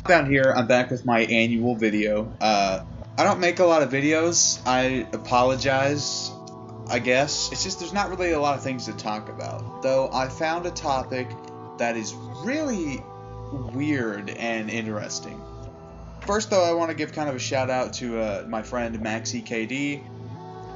Hauntbound here. I'm back with my annual video. I don't make a lot of videos. I apologize, I guess. It's just there's not really a lot of things to talk about. Though I found a topic that is really weird and interesting. First though, I want to give kind of a shout out to my friend MaxEKD.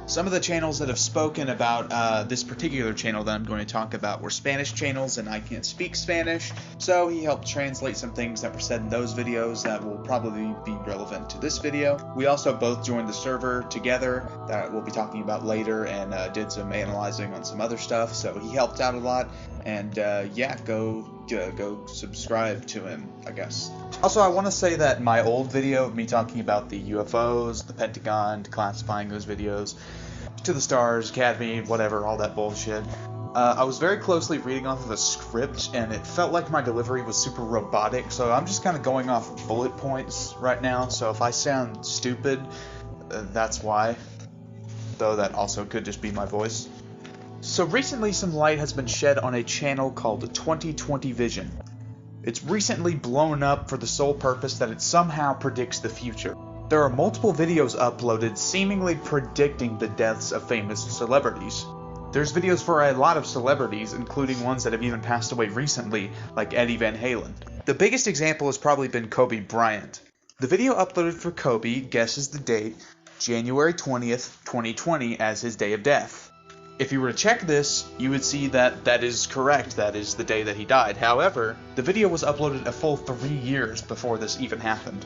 Some of the channels that have spoken about this particular channel that I'm going to talk about were Spanish channels, and I can't speak Spanish, so he helped translate some things that were said in those videos that will probably be relevant to this video. We also both joined the server together that we'll be talking about later, and did some analyzing on some other stuff, so he helped out a lot, and yeah, go subscribe to him, I guess. Also, I want to say that my old video of me talking about the UFOs, the Pentagon, classifying those videos, to the stars, Academy, whatever, all that bullshit, I was very closely reading off of a script, and it felt like my delivery was super robotic, so I'm just kind of going off bullet points right now, so if I sound stupid, that's why, though that also could just be my voice. So recently some light has been shed on a channel called 2020 Vision. It's recently blown up for the sole purpose that it somehow predicts the future. There are multiple videos uploaded seemingly predicting the deaths of famous celebrities. There's videos for a lot of celebrities, including ones that have even passed away recently, like Eddie Van Halen. The biggest example has probably been Kobe Bryant. The video uploaded for Kobe guesses the date, January 20th, 2020, as his day of death. If you were to check this, you would see that that is correct, that is the day that he died. However, the video was uploaded a full 3 years before this even happened.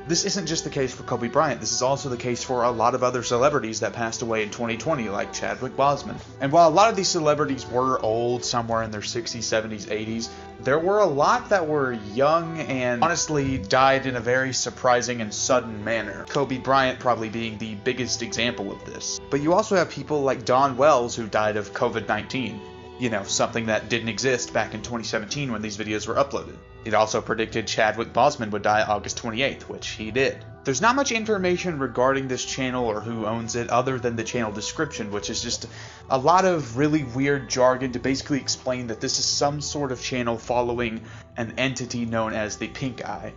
This isn't just the case for Kobe Bryant, this is also the case for a lot of other celebrities that passed away in 2020, like Chadwick Boseman. And while a lot of these celebrities were old, somewhere in their 60s, 70s, 80s, there were a lot that were young and honestly died in a very surprising and sudden manner. Kobe Bryant probably being the biggest example of this. But you also have people like Don Wells who died of COVID-19. You know, something that didn't exist back in 2017 when these videos were uploaded. It also predicted Chadwick Boseman would die August 28th, which he did. There's not much information regarding this channel or who owns it other than the channel description, which is just a lot of really weird jargon to basically explain that this is some sort of channel following an entity known as the Pink Eye.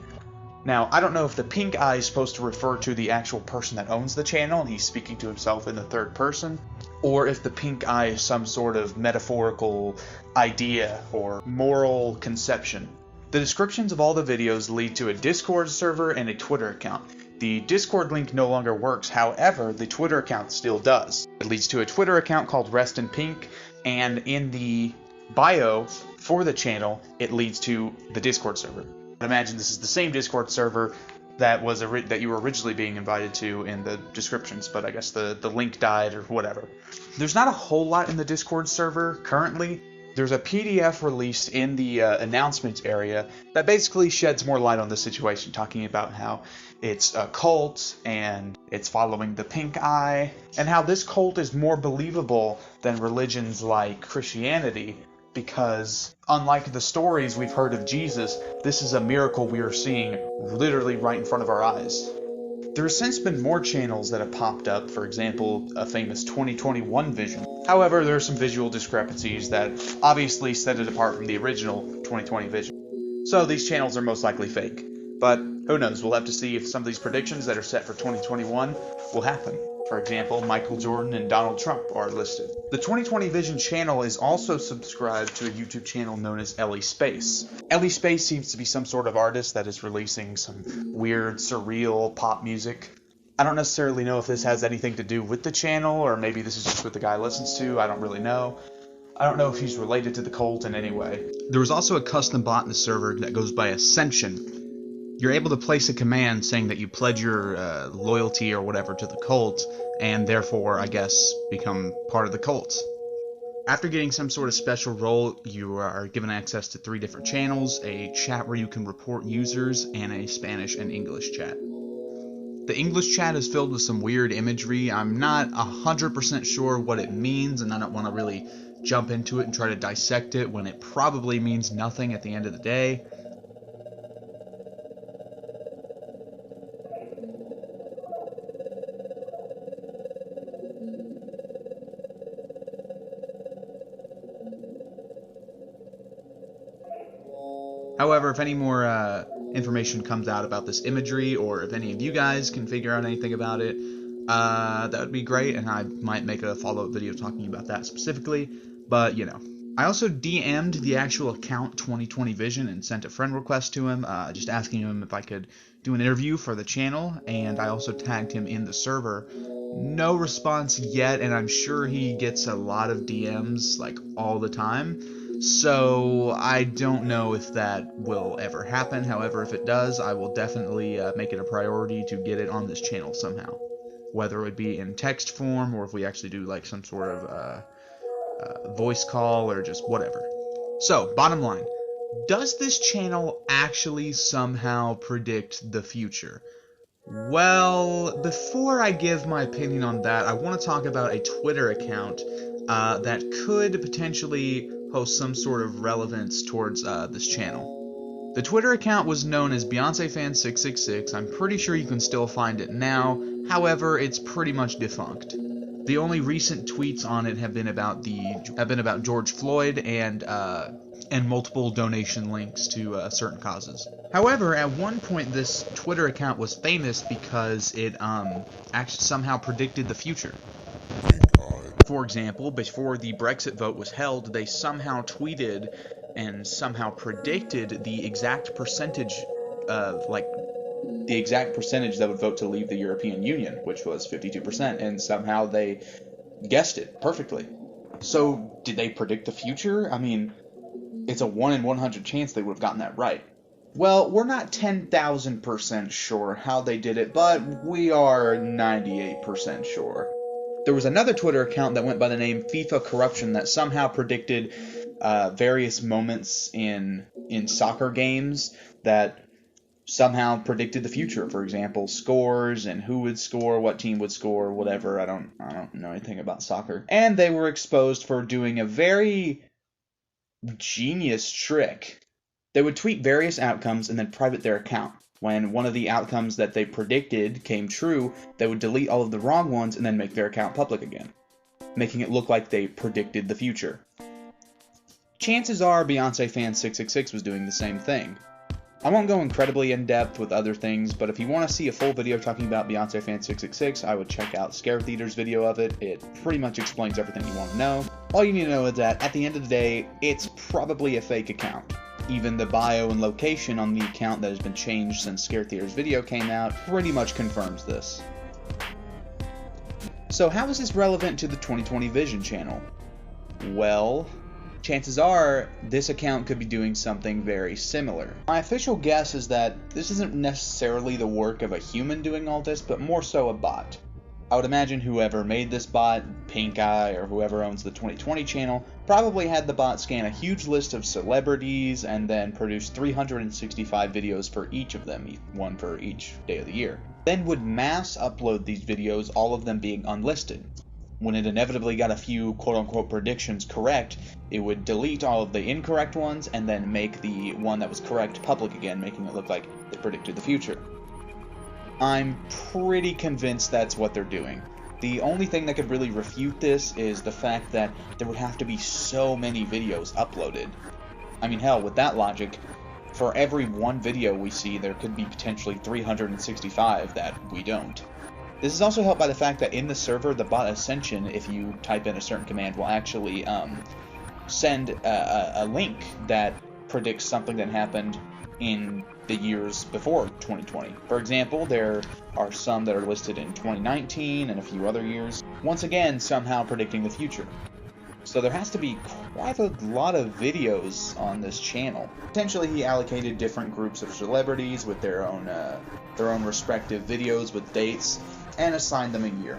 Now, I don't know if the Pink Eye is supposed to refer to the actual person that owns the channel and he's speaking to himself in the third person, or if the Pink Eye is some sort of metaphorical idea or moral conception. The descriptions of all the videos lead to a Discord server and a Twitter account. The Discord link no longer works, however, the Twitter account still does. It leads to a Twitter account called Rest in Pink, and in the bio for the channel, it leads to the Discord server. I imagine this is the same Discord server that was that you were originally being invited to in the descriptions, but I guess the link died or whatever. There's not a whole lot in the Discord server currently. There's a PDF released in the announcements area that basically sheds more light on the situation, talking about how it's a cult and it's following the Pink Eye, and how this cult is more believable than religions like Christianity, because unlike the stories we've heard of Jesus, this is a miracle we are seeing literally right in front of our eyes. There have since been more channels that have popped up, for example, a famous 2021 Vision. However, there are some visual discrepancies that obviously set it apart from the original 2020 Vision. So these channels are most likely fake. But who knows, we'll have to see if some of these predictions that are set for 2021 will happen. For example, Michael Jordan and Donald Trump are listed. The 2020 Vision channel is also subscribed to a YouTube channel known as Ellie Space. Ellie Space seems to be some sort of artist that is releasing some weird, surreal pop music. I don't necessarily know if this has anything to do with the channel, or maybe this is just what the guy listens to, I don't really know. I don't know if he's related to the cult in any way. There was also a custom bot in the server that goes by Ascension. You're able to place a command saying that you pledge your loyalty or whatever to the cult, and therefore, I guess, become part of the cult. After getting some sort of special role, you are given access to 3 different channels, a chat where you can report users, and a Spanish and English chat. The English chat is filled with some weird imagery. I'm not 100% sure what it means, and I don't want to really jump into it and try to dissect it when it probably means nothing at the end of the day. However, if any more information comes out about this imagery, or if any of you guys can figure out anything about it, that would be great, and I might make a follow-up video talking about that specifically, but you know. I also DM'd the actual account 2020 Vision and sent a friend request to him, just asking him if I could do an interview for the channel, and I also tagged him in the server. No response yet, and I'm sure he gets a lot of DMs, like, all the time, so I don't know if that will ever happen. However, if it does, I will definitely make it a priority to get it on this channel somehow, whether it be in text form, or if we actually do, like, some sort of voice call, or just whatever. So, bottom line, does this channel actually somehow predict the future? Well, before I give my opinion on that, I want to talk about a Twitter account that could potentially host some sort of relevance towards this channel. The Twitter account was known as BeyonceFan666. I'm pretty sure you can still find it now. However, it's pretty much defunct. The only recent tweets on it have been about George Floyd and multiple donation links to certain causes. However, at one point this Twitter account was famous because it actually somehow predicted the future. For example, before the Brexit vote was held, they somehow tweeted and somehow predicted the exact percentage of, like, the exact percentage that would vote to leave the European Union, which was 52%, and somehow they guessed it perfectly. So, did they predict the future? I mean, it's a 1 in 100 chance they would have gotten that right. Well, we're not 10,000% sure how they did it, but we are 98% sure. There was another Twitter account that went by the name FIFA Corruption that somehow predicted various moments in soccer games that somehow predicted the future. For example, scores and who would score, what team would score, whatever. I don't know anything about soccer. And they were exposed for doing a very genius trick. They would tweet various outcomes and then private their account. When one of the outcomes that they predicted came true, they would delete all of the wrong ones and then make their account public again, making it look like they predicted the future. Chances are BeyonceFan666 was doing the same thing. I won't go incredibly in-depth with other things, but if you want to see a full video talking about BeyonceFan666, I would check out Scare Theater's video of it. It pretty much explains everything you want to know. All you need to know is that, at the end of the day, it's probably a fake account. Even the bio and location on the account that has been changed since Scare Theater's video came out pretty much confirms this. So how is this relevant to the 2020 Vision channel? Well, chances are this account could be doing something very similar. My official guess is that this isn't necessarily the work of a human doing all this, but more so a bot. I would imagine whoever made this bot, Pink Eye, or whoever owns the 2020 channel, probably had the bot scan a huge list of celebrities and then produce 365 videos for each of them, one for each day of the year. Then would mass upload these videos, all of them being unlisted. When it inevitably got a few quote-unquote predictions correct, it would delete all of the incorrect ones and then make the one that was correct public again, making it look like they predicted the future. I'm pretty convinced that's what they're doing. The only thing that could really refute this is the fact that there would have to be so many videos uploaded. I mean, hell, with that logic, for every one video we see, there could be potentially 365 that we don't. This is also helped by the fact that in the server, the bot Ascension, if you type in a certain command, will actually send a link that predicts something that happened in the years before 2020. For example, there are some that are listed in 2019 and a few other years, once again somehow predicting the future. So there has to be quite a lot of videos on this channel. Potentially he allocated different groups of celebrities with their own respective videos with dates and assigned them a year.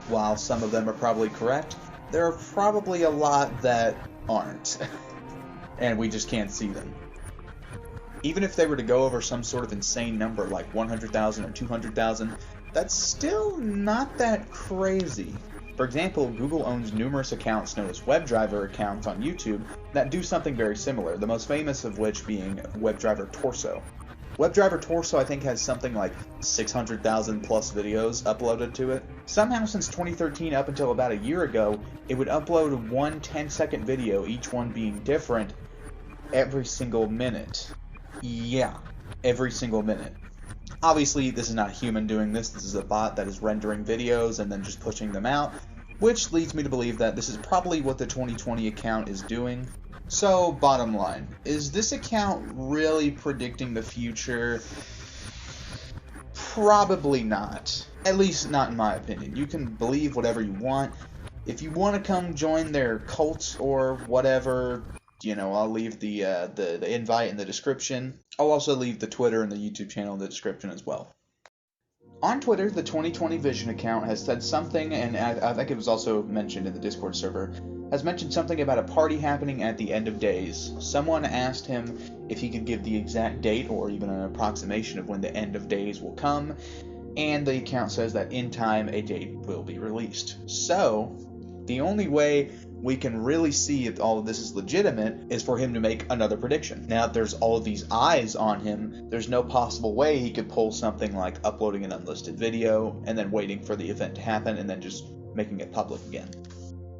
While some of them are probably correct, there are probably a lot that aren't, and we just can't see them. Even if they were to go over some sort of insane number like 100,000 or 200,000, that's still not that crazy. For example, Google owns numerous accounts known as WebDriver accounts on YouTube that do something very similar, the most famous of which being WebDriver Torso. WebDriver Torso, I think, has something like 600,000 plus videos uploaded to it. Somehow since 2013 up until about a year ago, it would upload one 10-second video, each one being different, every single minute. Yeah, every single minute. Obviously, this is not a human doing this. This is a bot that is rendering videos and then just pushing them out, which leads me to believe that this is probably what the 2020 account is doing. So, bottom line, is this account really predicting the future? Probably not. At least not in my opinion. You can believe whatever you want. If you want to come join their cult or whatever, you know, I'll leave the invite in the description. I'll also leave the Twitter and the YouTube channel in the description as well. On Twitter, the 2020 Vision account has said something, and I think it was also mentioned in the Discord server, has mentioned something about a party happening at the end of days. Someone asked him if he could give the exact date or even an approximation of when the end of days will come, and the account says that in time a date will be released. So, the only way we can really see if all of this is legitimate is for him to make another prediction. Now, if there's all of these eyes on him, there's no possible way he could pull something like uploading an unlisted video and then waiting for the event to happen and then just making it public again.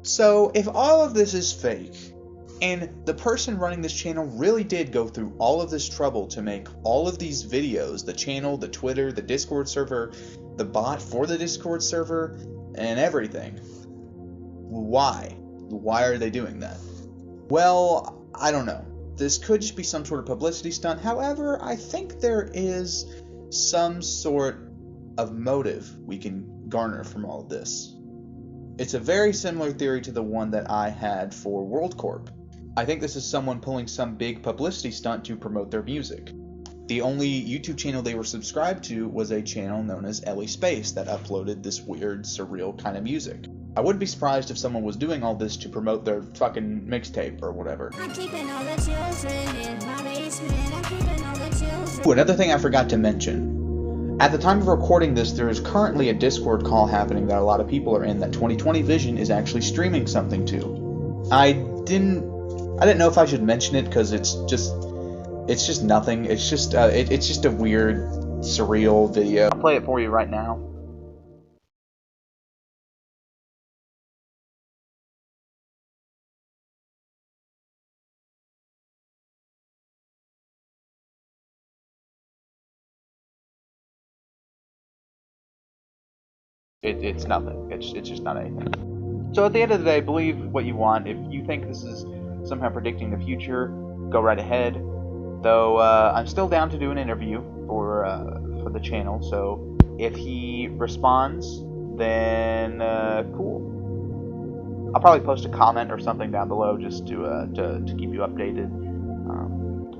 So, if all of this is fake, and the person running this channel really did go through all of this trouble to make all of these videos, the channel, the Twitter, the Discord server, the bot for the Discord server, and everything, why? Why are they doing that? Well, I don't know. This could just be some sort of publicity stunt. However, I think there is some sort of motive we can garner from all of this. It's a very similar theory to the one that I had for WorldCorp. I think this is someone pulling some big publicity stunt to promote their music. The only YouTube channel they were subscribed to was a channel known as Ellie Space that uploaded this weird, surreal kind of music. I wouldn't be surprised if someone was doing all this to promote their fucking mixtape or whatever. Ooh, another thing I forgot to mention. At the time of recording this, there is currently a Discord call happening that a lot of people are in that 2020 Vision is actually streaming something to. I didn't know if I should mention it because it's just nothing. It's just a weird, surreal video. I'll play it for you right now. It's nothing. It's just not anything. So at the end of the day, believe what you want. If you think this is somehow predicting the future, go right ahead. Though I'm still down to do an interview for the channel. So if he responds, then cool. I'll probably post a comment or something down below just to keep you updated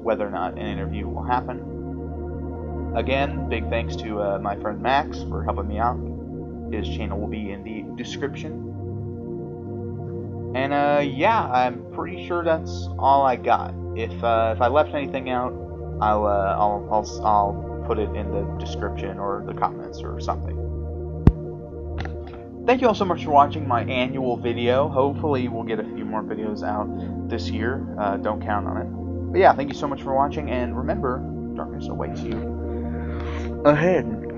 whether or not an interview will happen. Again, big thanks to my friend Max for helping me out. His channel will be in the description. And yeah, I'm pretty sure that's all I got. If I left anything out, I'll put it in the description or the comments or something. Thank you all so much for watching my annual video. Hopefully we'll get a few more videos out this year. Don't count on it. But yeah, thank you so much for watching, and remember, darkness awaits you ahead.